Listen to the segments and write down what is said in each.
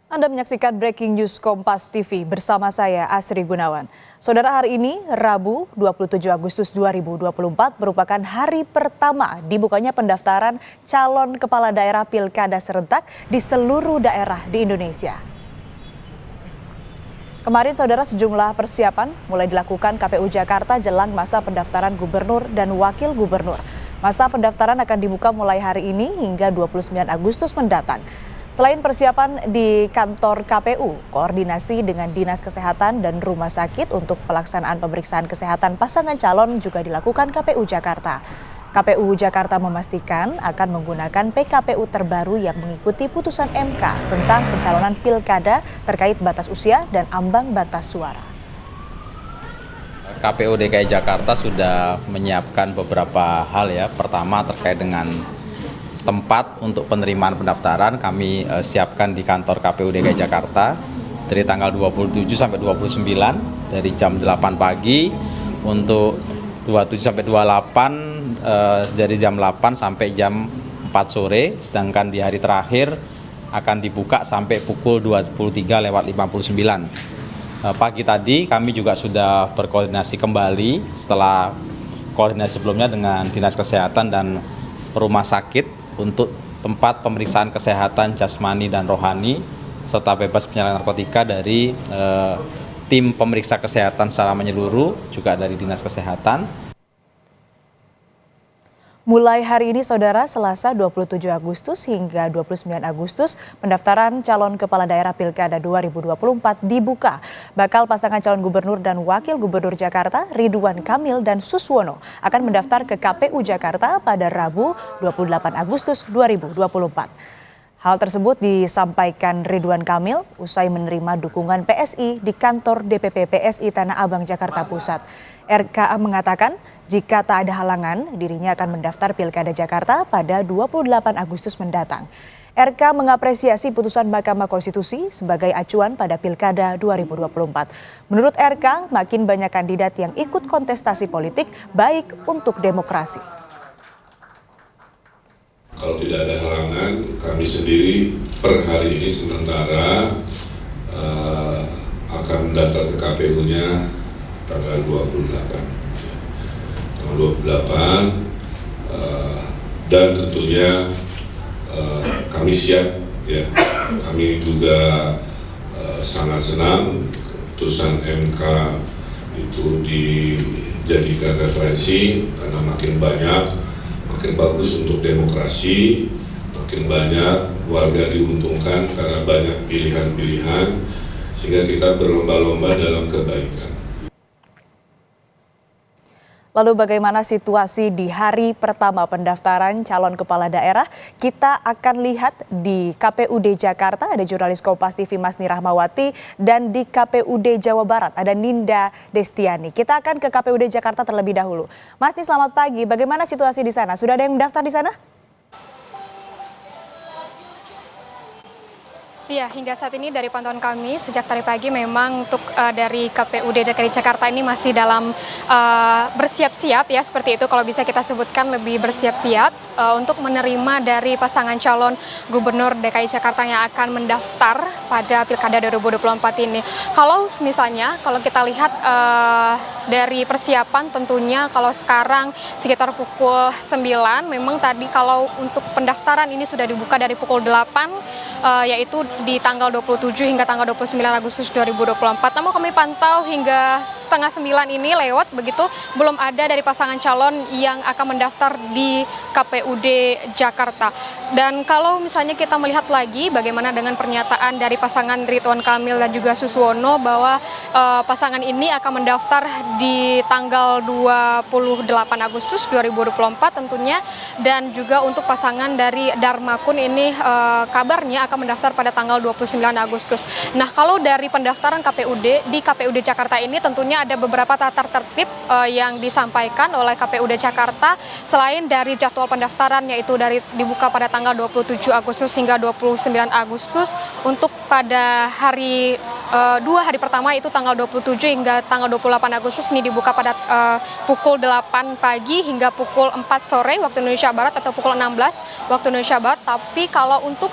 Anda menyaksikan Breaking News Kompas TV bersama saya Asri Gunawan. Saudara, hari ini Rabu 27 Agustus 2024 merupakan hari pertama dibukanya pendaftaran calon kepala daerah pilkada serentak di seluruh daerah di Indonesia. Kemarin saudara, sejumlah persiapan mulai dilakukan KPU Jakarta jelang masa pendaftaran gubernur dan wakil gubernur. Masa pendaftaran akan dibuka mulai hari ini hingga 29 Agustus mendatang. Selain persiapan di kantor KPU, koordinasi dengan Dinas Kesehatan dan Rumah Sakit untuk pelaksanaan pemeriksaan kesehatan pasangan calon juga dilakukan KPU Jakarta. KPU Jakarta memastikan akan menggunakan PKPU terbaru yang mengikuti putusan MK tentang pencalonan pilkada terkait batas usia dan ambang batas suara. KPU DKI Jakarta sudah menyiapkan beberapa hal ya. Pertama terkait dengan tempat untuk penerimaan pendaftaran kami siapkan di kantor KPU DKI Jakarta dari tanggal 27 sampai 29 dari jam 8 pagi, untuk 27 sampai 28 dari jam 8 sampai jam 4 sore, sedangkan di hari terakhir akan dibuka sampai pukul 23:59. Pagi tadi kami juga sudah berkoordinasi kembali setelah koordinasi sebelumnya dengan Dinas Kesehatan dan Rumah Sakit untuk tempat pemeriksaan kesehatan jasmani dan rohani serta bebas penyalahgunaan narkotika dari tim pemeriksa kesehatan secara menyeluruh, juga dari Dinas Kesehatan. Mulai hari ini saudara, Selasa 27 Agustus hingga 29 Agustus, pendaftaran calon kepala daerah pilkada 2024 dibuka. Bakal pasangan calon gubernur dan wakil gubernur Jakarta, Ridwan Kamil dan Suswono, akan mendaftar ke KPU Jakarta pada Rabu 28 Agustus 2024. Hal tersebut disampaikan Ridwan Kamil usai menerima dukungan PSI di kantor DPP PSI Tanah Abang, Jakarta Pusat. RKA mengatakan jika tak ada halangan, dirinya akan mendaftar Pilkada Jakarta pada 28 Agustus mendatang. RK mengapresiasi putusan Mahkamah Konstitusi sebagai acuan pada Pilkada 2024. Menurut RK, makin banyak kandidat yang ikut kontestasi politik baik untuk demokrasi. Kalau tidak ada halangan, kami sendiri per hari ini sementara akan mendaftar ke KPU-nya tanggal 28. 28 dan tentunya kami siap ya. Kami juga sangat senang putusan MK itu dijadikan referensi karena makin banyak makin bagus untuk demokrasi, makin banyak warga diuntungkan karena banyak pilihan-pilihan, sehingga kita berlomba-lomba dalam kebaikan. Lalu bagaimana situasi di hari pertama pendaftaran calon kepala daerah? Kita akan lihat di KPUD Jakarta ada jurnalis Kompas TV Masni Rahmawati, dan di KPUD Jawa Barat ada Ninda Destiani. Kita akan ke KPUD Jakarta terlebih dahulu. Masni, selamat pagi. Bagaimana situasi di sana? Sudah ada yang mendaftar di sana? Iya, hingga saat ini dari pantauan kami sejak tadi pagi memang untuk dari KPUD DKI Jakarta ini masih dalam bersiap-siap ya, seperti itu kalau bisa kita sebutkan, lebih bersiap-siap untuk menerima dari pasangan calon gubernur DKI Jakarta yang akan mendaftar pada Pilkada 2024 ini. Kalau misalnya kalau kita lihat dari persiapan, tentunya kalau sekarang sekitar pukul 9, memang tadi kalau untuk pendaftaran ini sudah dibuka dari pukul 8 yaitu di tanggal 27 hingga tanggal 29 Agustus 2024. Namun kami pantau hingga setengah 9 ini lewat, begitu belum ada dari pasangan calon yang akan mendaftar di KPUD Jakarta. Dan kalau misalnya kita melihat lagi bagaimana dengan pernyataan dari pasangan Ridwan Kamil dan juga Suswono bahwa pasangan ini akan mendaftar di tanggal 28 Agustus 2024 tentunya, dan juga untuk pasangan dari Darmakun ini kabarnya akan mendaftar pada tanggal 29 Agustus. Nah, kalau dari pendaftaran KPUD di KPUD Jakarta ini tentunya ada beberapa tata tertib yang disampaikan oleh KPUD Jakarta selain dari jadwal pendaftaran, yaitu dari dibuka pada tanggal 27 Agustus hingga 29 Agustus. Untuk pada hari 2 hari pertama itu tanggal 27 hingga tanggal 28 Agustus ini dibuka pada pukul 8 pagi hingga pukul 4 sore waktu Indonesia Barat atau pukul 16 waktu Indonesia Barat. Tapi kalau untuk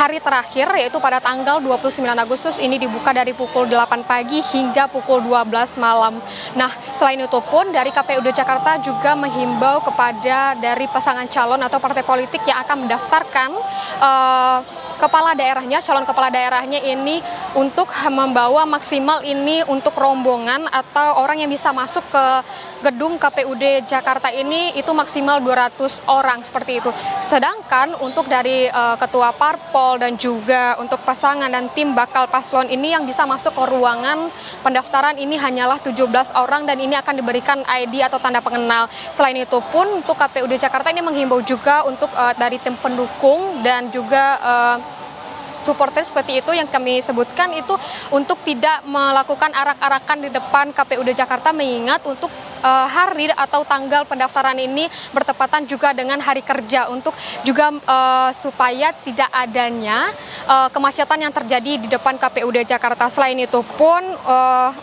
hari terakhir yaitu pada tanggal 29 Agustus ini dibuka dari pukul 8 pagi hingga pukul 12 malam. Nah, selain itu pun dari KPUD Jakarta juga menghimbau kepada dari pasangan calon atau partai politik yang akan mendaftarkan kepala daerahnya, calon kepala daerahnya ini untuk membawa maksimal ini untuk rombongan atau orang yang bisa masuk ke gedung KPUD Jakarta ini itu maksimal 200 orang seperti itu. Sedangkan untuk dari ketua parpol dan juga untuk pasangan dan tim bakal paslon ini yang bisa masuk ke ruangan pendaftaran ini hanyalah 17 orang dan ini akan diberikan ID atau tanda pengenal. Selain itu pun untuk KPUD Jakarta ini menghimbau juga untuk dari tim pendukung dan juga supporter seperti itu yang kami sebutkan itu untuk tidak melakukan arak-arakan di depan KPUD Jakarta mengingat untuk hari atau tanggal pendaftaran ini bertepatan juga dengan hari kerja untuk juga supaya tidak adanya kemacetan yang terjadi di depan KPUD Jakarta. Selain itu pun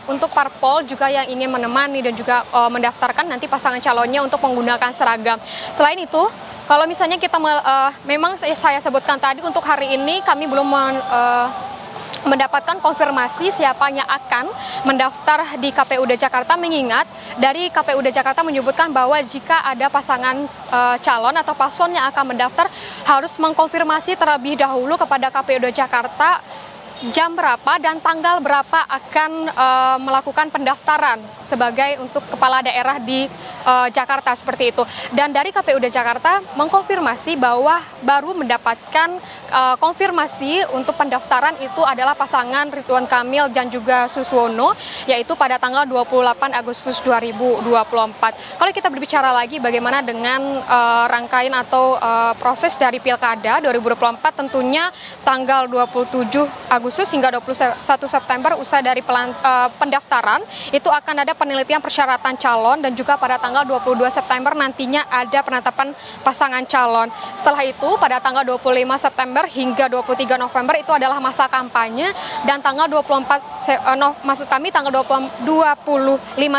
untuk parpol juga yang ingin menemani dan juga mendaftarkan nanti pasangan calonnya untuk menggunakan seragam. Selain itu, kalau misalnya kita memang saya sebutkan tadi untuk hari ini kami belum mendapatkan konfirmasi siapa yang akan mendaftar di KPUD Jakarta mengingat dari KPUD Jakarta menyebutkan bahwa jika ada pasangan calon atau paslon yang akan mendaftar harus mengkonfirmasi terlebih dahulu kepada KPUD Jakarta jam berapa dan tanggal berapa akan melakukan pendaftaran sebagai untuk kepala daerah di Jakarta seperti itu. Dan dari KPUD Jakarta mengkonfirmasi bahwa baru mendapatkan konfirmasi untuk pendaftaran itu adalah pasangan Ridwan Kamil dan juga Suswono yaitu pada tanggal 28 Agustus 2024. Kalau kita berbicara lagi bagaimana dengan rangkaian atau proses dari Pilkada 2024 tentunya tanggal 27 Agustus hingga 21 September usai dari pendaftaran itu akan ada penelitian persyaratan calon dan juga pada tanggal 22 September nantinya ada penetapan pasangan calon. Setelah itu pada tanggal 25 September hingga 23 November itu adalah masa kampanye dan tanggal 25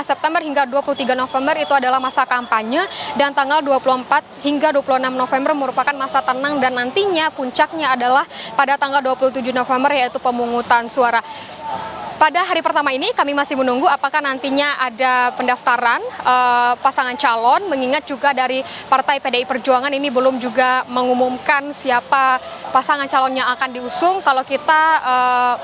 September hingga 23 November itu adalah masa kampanye dan tanggal 24 hingga 26 November merupakan masa tenang dan nantinya puncaknya adalah pada tanggal 27 November yaitu pemungutan suara. Pada hari pertama ini kami masih menunggu apakah nantinya ada pendaftaran pasangan calon, mengingat juga dari Partai PDI Perjuangan ini belum juga mengumumkan siapa pasangan calon yang akan diusung. Kalau kita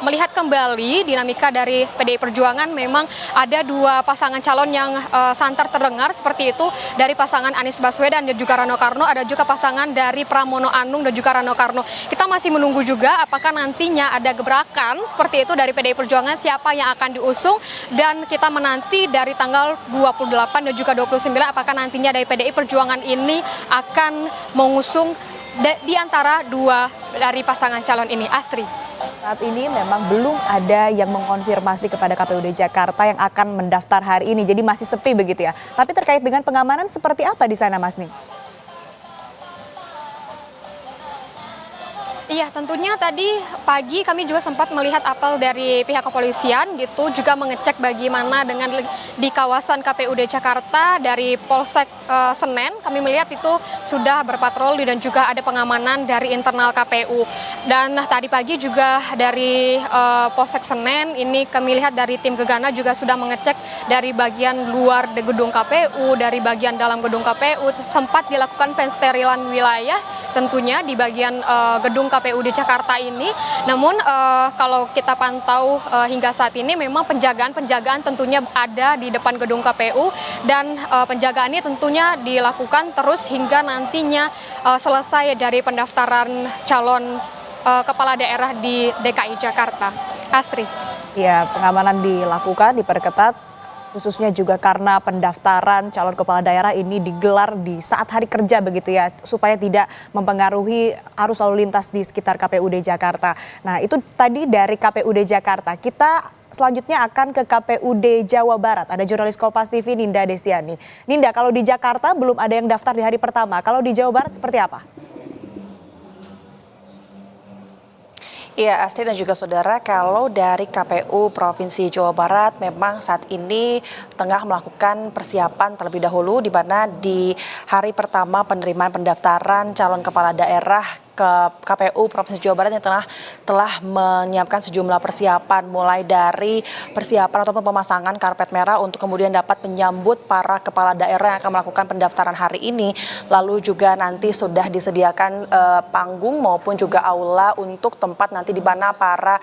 melihat kembali dinamika dari PDI Perjuangan memang ada dua pasangan calon yang santer terdengar seperti itu dari pasangan Anies Baswedan dan juga Rano Karno, ada juga pasangan dari Pramono Anung dan juga Rano Karno. Kita masih menunggu juga apakah nantinya ada gebrakan seperti itu dari PDI Perjuangan siapa yang akan diusung dan kita menanti dari tanggal 28 dan juga 29 apakah nantinya dari PDI Perjuangan ini akan mengusung di antara dua dari pasangan calon ini. Asri. Saat ini memang belum ada yang mengkonfirmasi kepada KPUD Jakarta yang akan mendaftar hari ini, jadi masih sepi begitu ya. Tapi terkait dengan pengamanan seperti apa di sana, Mas Ning? Iya, tentunya tadi pagi kami juga sempat melihat apel dari pihak kepolisian gitu, juga mengecek bagaimana dengan di kawasan KPUD Jakarta dari Polsek Senen. Kami melihat itu sudah berpatroli dan juga ada pengamanan dari internal KPU. Dan tadi pagi juga dari Polsek Senen ini kami lihat dari tim Gegana juga sudah mengecek dari bagian luar gedung KPU, dari bagian dalam gedung KPU sempat dilakukan pensterilan wilayah tentunya di bagian gedung KPUD Jakarta ini. Namun kalau kita pantau hingga saat ini memang penjagaan tentunya ada di depan gedung KPU dan penjagaan ini tentunya dilakukan terus hingga nantinya selesai dari pendaftaran calon kepala daerah di DKI Jakarta. Asri. Ya, pengamanan dilakukan, diperketat. Khususnya juga karena pendaftaran calon kepala daerah ini digelar di saat hari kerja begitu ya, supaya tidak mempengaruhi arus lalu lintas di sekitar KPUD Jakarta. Nah itu tadi dari KPUD Jakarta. Kita selanjutnya akan ke KPUD Jawa Barat. Ada jurnalis Kompas TV Ninda Destiani. Ninda, kalau di Jakarta belum ada yang daftar di hari pertama. Kalau di Jawa Barat seperti apa? Iya, Astri dan juga saudara, kalau dari KPU Provinsi Jawa Barat memang saat ini tengah melakukan persiapan terlebih dahulu di mana di hari pertama penerimaan pendaftaran calon kepala daerah ke KPU Provinsi Jawa Barat yang telah menyiapkan sejumlah persiapan, mulai dari persiapan ataupun pemasangan karpet merah untuk kemudian dapat menyambut para kepala daerah yang akan melakukan pendaftaran hari ini. Lalu juga nanti sudah disediakan panggung maupun juga aula untuk tempat nanti di mana para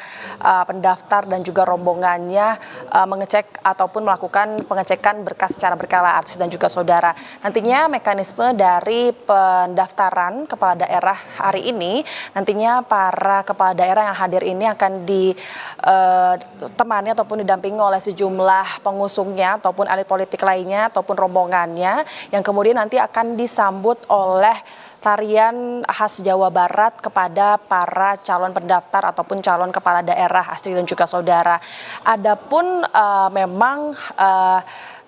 pendaftar dan juga rombongannya mengecek ataupun melakukan pengecekan berkas secara berkala, artis dan juga saudara. Nantinya mekanisme dari pendaftaran kepala daerah hari ini, nantinya para kepala daerah yang hadir ini akan ditemani ataupun didampingi oleh sejumlah pengusungnya ataupun elit politik lainnya ataupun rombongannya yang kemudian nanti akan disambut oleh tarian khas Jawa Barat kepada para calon pendaftar ataupun calon kepala daerah, Astri dan juga saudara. Adapun memang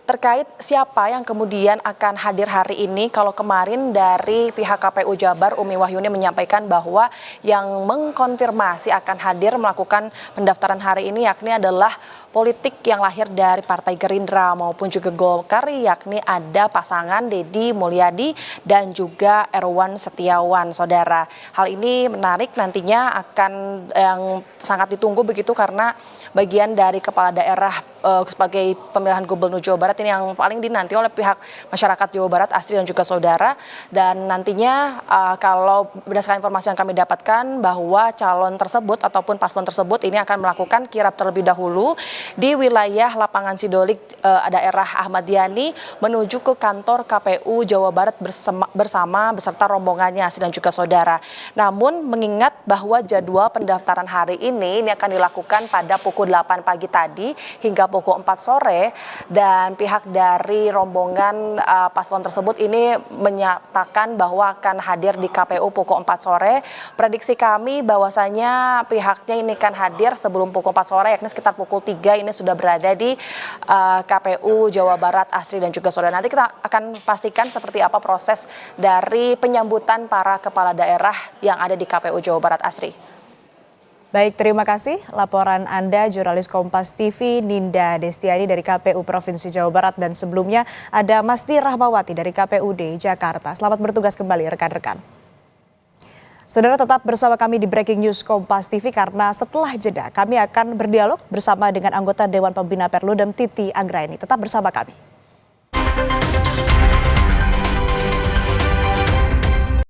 terkait siapa yang kemudian akan hadir hari ini, kalau kemarin dari pihak KPU Jabar, Umi Wahyuni menyampaikan bahwa yang mengkonfirmasi akan hadir melakukan pendaftaran hari ini yakni adalah politik yang lahir dari Partai Gerindra maupun juga Golkar, yakni ada pasangan Deddy Mulyadi dan juga Erwan Setiawan, saudara. Hal ini menarik, nantinya akan yang sangat ditunggu begitu karena bagian dari kepala daerah sebagai pemilihan Gubernur Jawa Barat ini yang paling dinanti oleh pihak masyarakat Jawa Barat, Astri dan juga saudara. Dan nantinya kalau berdasarkan informasi yang kami dapatkan bahwa calon tersebut ataupun paslon tersebut ini akan melakukan kirap terlebih dahulu di wilayah Lapangan Sidolik daerah Ahmad Yani menuju ke kantor KPU Jawa Barat bersama beserta rombongannya, Astri dan juga saudara. Namun mengingat bahwa jadwal pendaftaran hari ini akan dilakukan pada pukul 8 pagi tadi hingga pukul 4 sore, dan pihak dari rombongan paslon tersebut ini menyatakan bahwa akan hadir di KPU pukul 4 sore. Prediksi kami bahwasanya pihaknya ini akan hadir sebelum pukul 4 sore, yakni sekitar pukul 3 ini sudah berada di KPU Jawa Barat, Astri dan juga saudara. Nanti kita akan pastikan seperti apa proses dari penyambutan para kepala daerah yang ada di KPU Jawa Barat, Astri. Baik, terima kasih laporan Anda, jurnalis Kompas TV Ninda Destiani dari KPU Provinsi Jawa Barat, dan sebelumnya ada Masdi Rahmawati dari KPUD Jakarta. Selamat bertugas kembali rekan-rekan. Saudara, tetap bersama kami di Breaking News Kompas TV karena setelah jeda kami akan berdialog bersama dengan anggota Dewan Pembina Perludem Titi Anggraini. Tetap bersama kami.